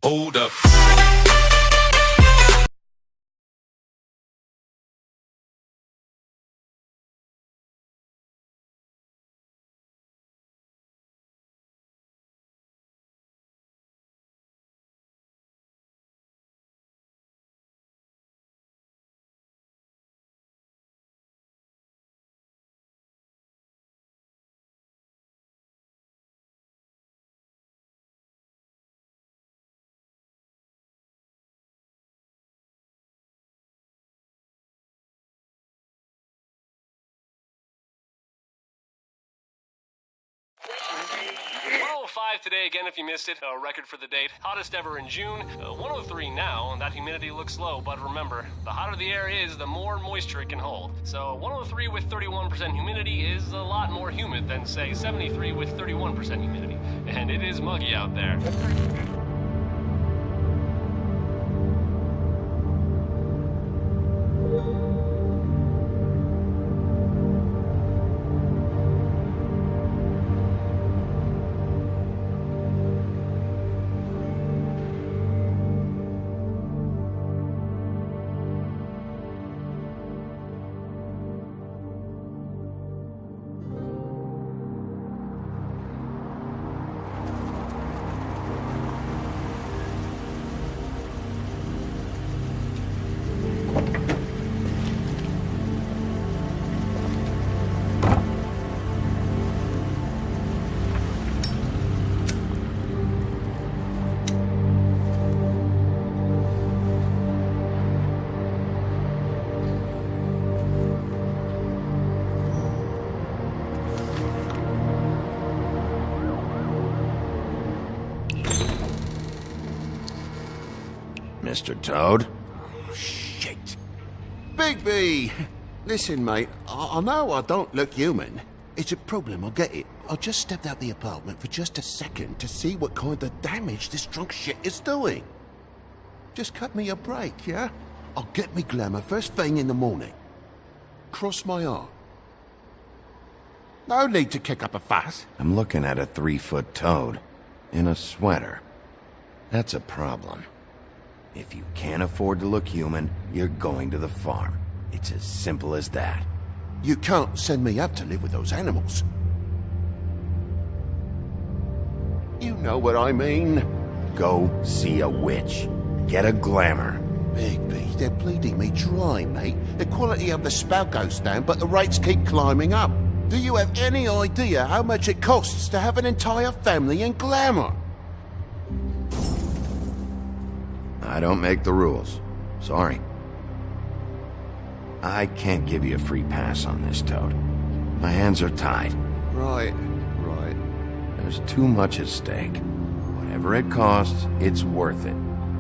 Hold up. Today again if you missed it, a record for the date, hottest ever in June, 103 now, and that humidity looks low, but remember, the hotter the air is, the more moisture it can hold. So 103 with 31% humidity is a lot more humid than, say, 73 with 31% humidity, and it is muggy out there. Mr. Toad? Shit. Bigby! Listen, mate, I know I don't look human. It's a problem, I get it. I just stepped out the apartment for just a second to see what kind of damage this drunk shit is doing. Just cut me a break, yeah? I'll get me glamour first thing in the morning. Cross my heart. No need to kick up a fuss. I'm looking at a 3-foot toad in a sweater. That's a problem. If you can't afford to look human, you're going to the farm. It's as simple as that. You can't send me up to live with those animals. You know what I mean. Go see a witch. Get a glamour. Bigby, they're bleeding me dry, mate. The quality of the spout goes down, but the rates keep climbing up. Do you have any idea how much it costs to have an entire family in glamour? I don't make the rules. Sorry. I can't give you a free pass on this, Toad. My hands are tied. Right. There's too much at stake. Whatever it costs, it's worth it.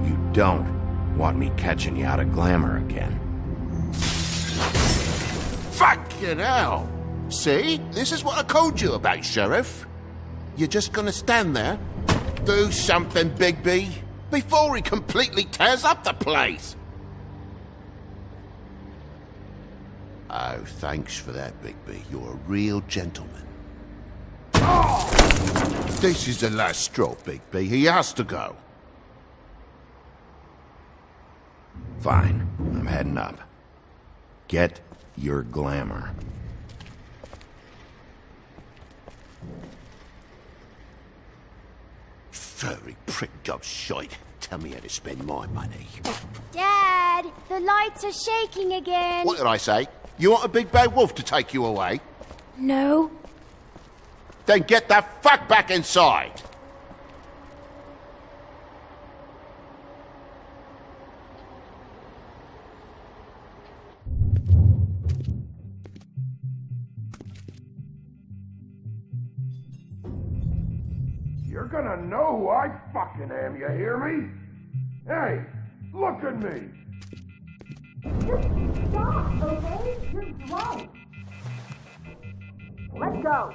You don't want me catching you out of glamour again. Fucking hell! See? This is what I told you about, Sheriff. You're just gonna stand there? Do something, Bigby, before he completely tears up the place! Oh, thanks for that, Bigby. You're a real gentleman. Oh! This is the last straw, Bigby. He has to go. Fine. I'm heading up. Get your glamour. Furry prick job shite. Tell me how to spend my money. Dad, the lights are shaking again. What did I say? You want a big bad wolf to take you away? No. Then get the fuck back inside! You're gonna know who I fucking am, you hear me? Hey, look at me! Just stop, okay? You're drunk. Let's go.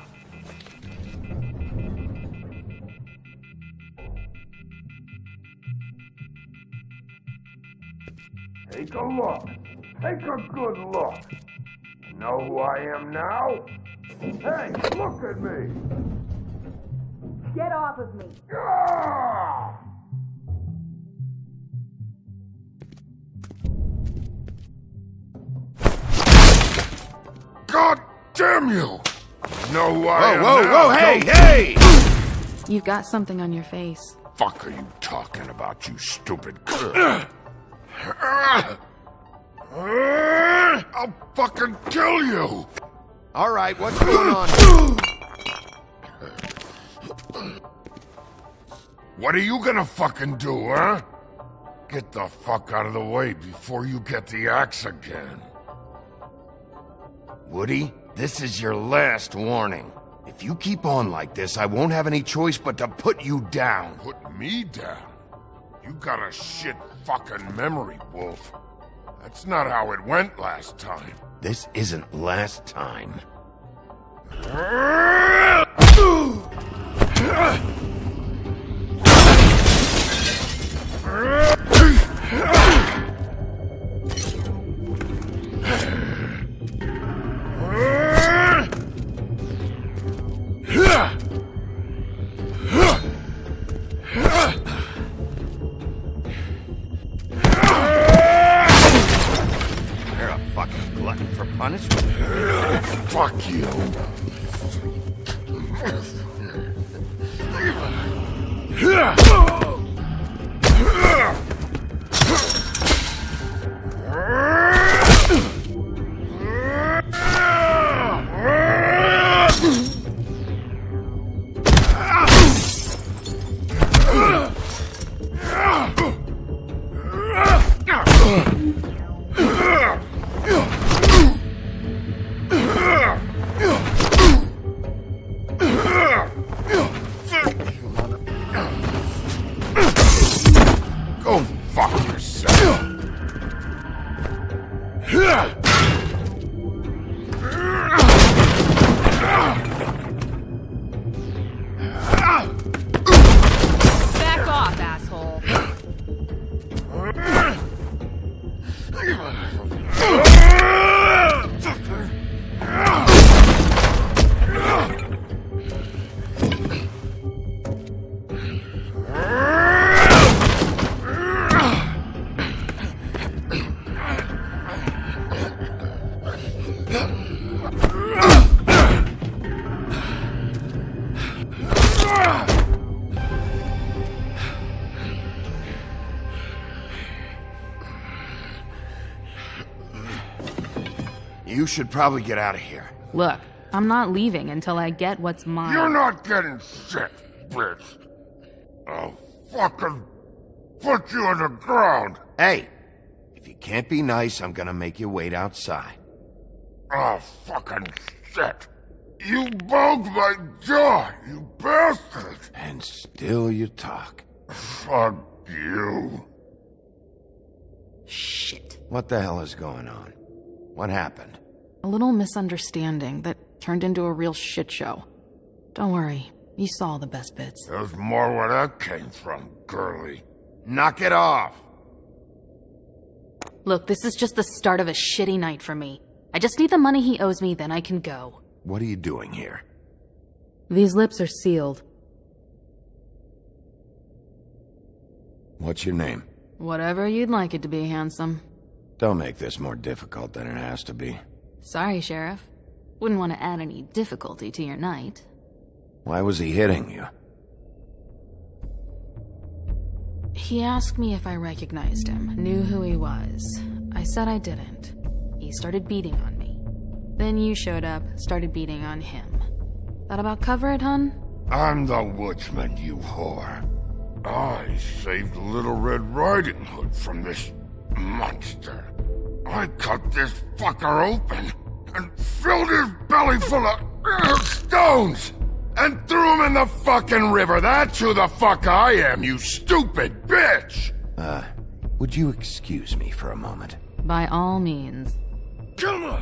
Take a look. Take a good look. You know who I am now? Hey, look at me! Get off of me. Ah! Damn you! You know who I am Whoa, now, whoa, hey, don't hey! You've got something on your face. Fuck are you talking about, you stupid I'll fucking kill you! All right, what's going on? What are you gonna fucking do, huh? Get the fuck out of the way before you get the axe again. Woody, this is your last warning. If you keep on like this, I won't have any choice but to put you down. Put me down? You got a shit fucking memory, Wolf. That's not how it went last time. This isn't last time. You're a fucking glutton for punishment. Fuck you. Go fuck yourself. Back off, asshole. You should probably get out of here. Look, I'm not leaving until I get what's mine. You're not getting shit, bitch. I'll fucking put you on the ground. Hey, if you can't be nice, I'm gonna make you wait outside. Oh, fucking shit. You broke my jaw, you bastard. And still you talk. Fuck you. Shit. What the hell is going on? What happened? A little misunderstanding that turned into a real shit show. Don't worry, you saw the best bits. There's more where that came from, girly. Knock it off! Look, this is just the start of a shitty night for me. I just need the money he owes me, then I can go. What are you doing here? These lips are sealed. What's your name? Whatever you'd like it to be, handsome. Don't make this more difficult than it has to be. Sorry, Sheriff. Wouldn't want to add any difficulty to your night. Why was he hitting you? He asked me if I recognized him, knew who he was. I said I didn't. He started beating on me. Then you showed up, started beating on him. That about cover it, hun? I'm the woodsman, you whore. I saved Little Red Riding Hood from this monster. I cut this fucker open and filled his belly full of stones and threw him in the fucking river. That's who the fuck I am, you stupid bitch! Would you excuse me for a moment? By all means. Come on!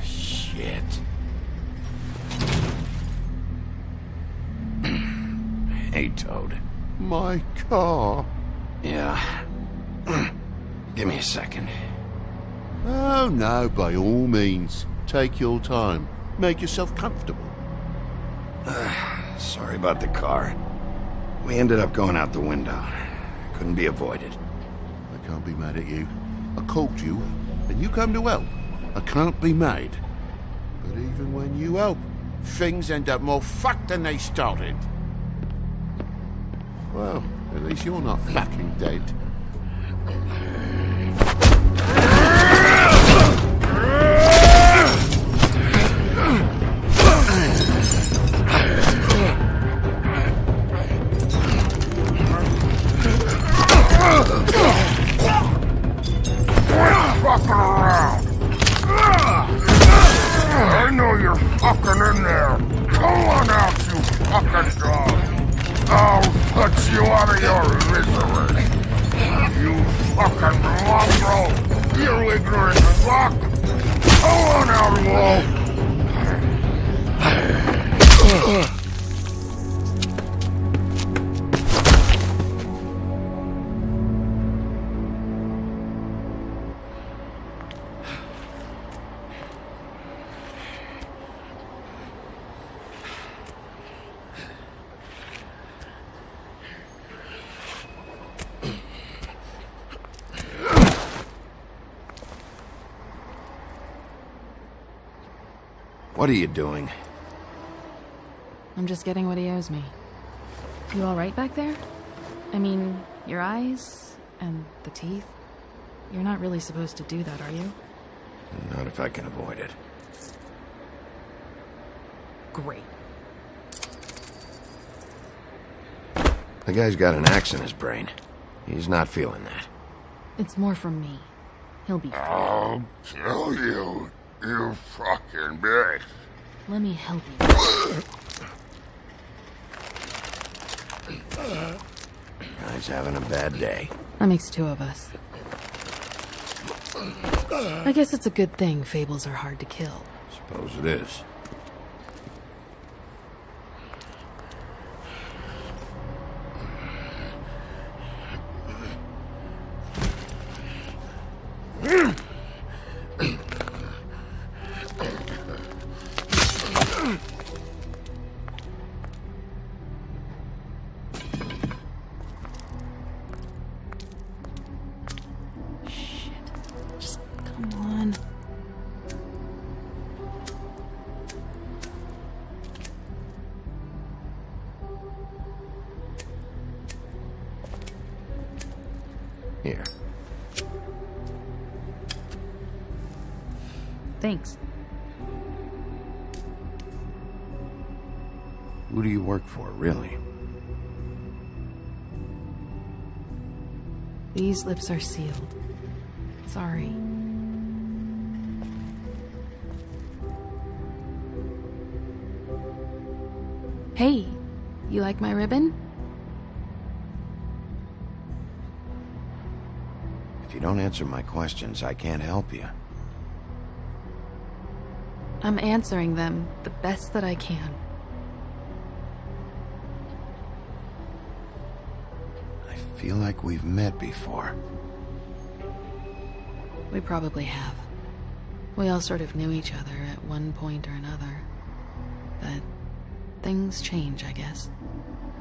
Shit. Hey, Toad. My car. Yeah. Give me a second. Oh, no, by all means. Take your time. Make yourself comfortable. Sorry about the car. We ended up going out the window. Couldn't be avoided. I can't be mad at you. I called you, and you come to help. I can't be mad. But even when you help, things end up more fucked than they started. Well, at least you're not fucking dead. Fucking around! I know you're fucking in there! Come on out, you fucking dog! I'll put you out of your misery! You fucking mongrel! You ignorant fuck! Come on out, Lobo! What are you doing? I'm just getting what he owes me. You all right back there? I mean, your eyes and the teeth? You're not really supposed to do that, are you? Not if I can avoid it. Great. The guy's got an axe in his brain. He's not feeling that. It's more from me. He'll be fine. I'll kill you, you fucking bitch. Let me help you. Guy's having a bad day. That makes two of us. I guess it's a good thing fables are hard to kill. Suppose it is. Here. Thanks. Who do you work for, really? These lips are sealed. Sorry. Hey, you like my ribbon? If you don't answer my questions, I can't help you. I'm answering them the best that I can. I feel like we've met before. We probably have. We all sort of knew each other at one point or another. But things change, I guess.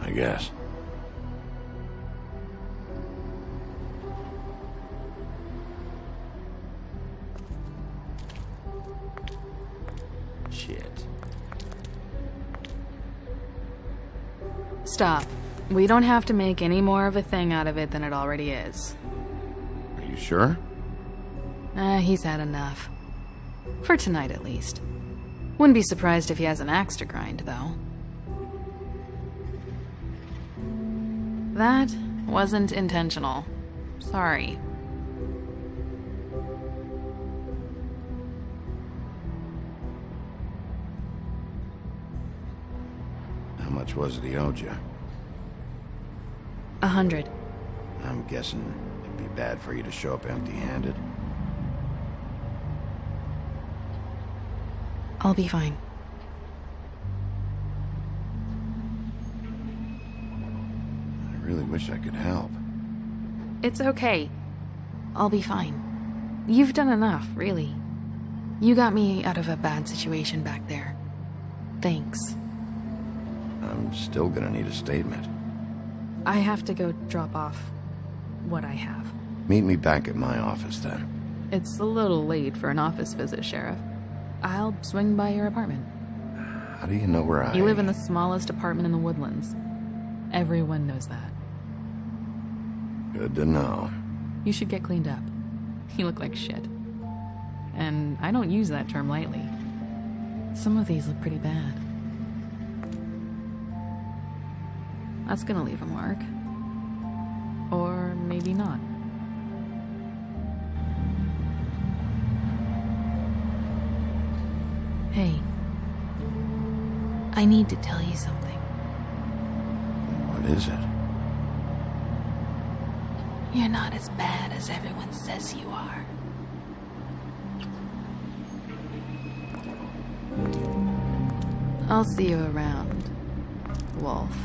I guess. Shit. Stop. We don't have to make any more of a thing out of it than it already is. Are you sure? He's had enough. For tonight, at least. Wouldn't be surprised if he has an axe to grind, though. That wasn't intentional. Sorry. How much was it he owed you? 100. I'm guessing it'd be bad for you to show up empty-handed. I'll be fine. I really wish I could help. It's okay. I'll be fine. You've done enough, really. You got me out of a bad situation back there. Thanks. I'm still gonna need a statement. I have to go drop off what I have. Meet me back at my office, then. It's a little late for an office visit, Sheriff. I'll swing by your apartment. How do you know where I... You live in the smallest apartment in the Woodlands. Everyone knows that. Good to know. You should get cleaned up. You look like shit. And I don't use that term lightly. Some of these look pretty bad. That's gonna leave a mark. Or maybe not. Hey. I need to tell you something. What is it? You're not as bad as everyone says you are. I'll see you around, Wolf.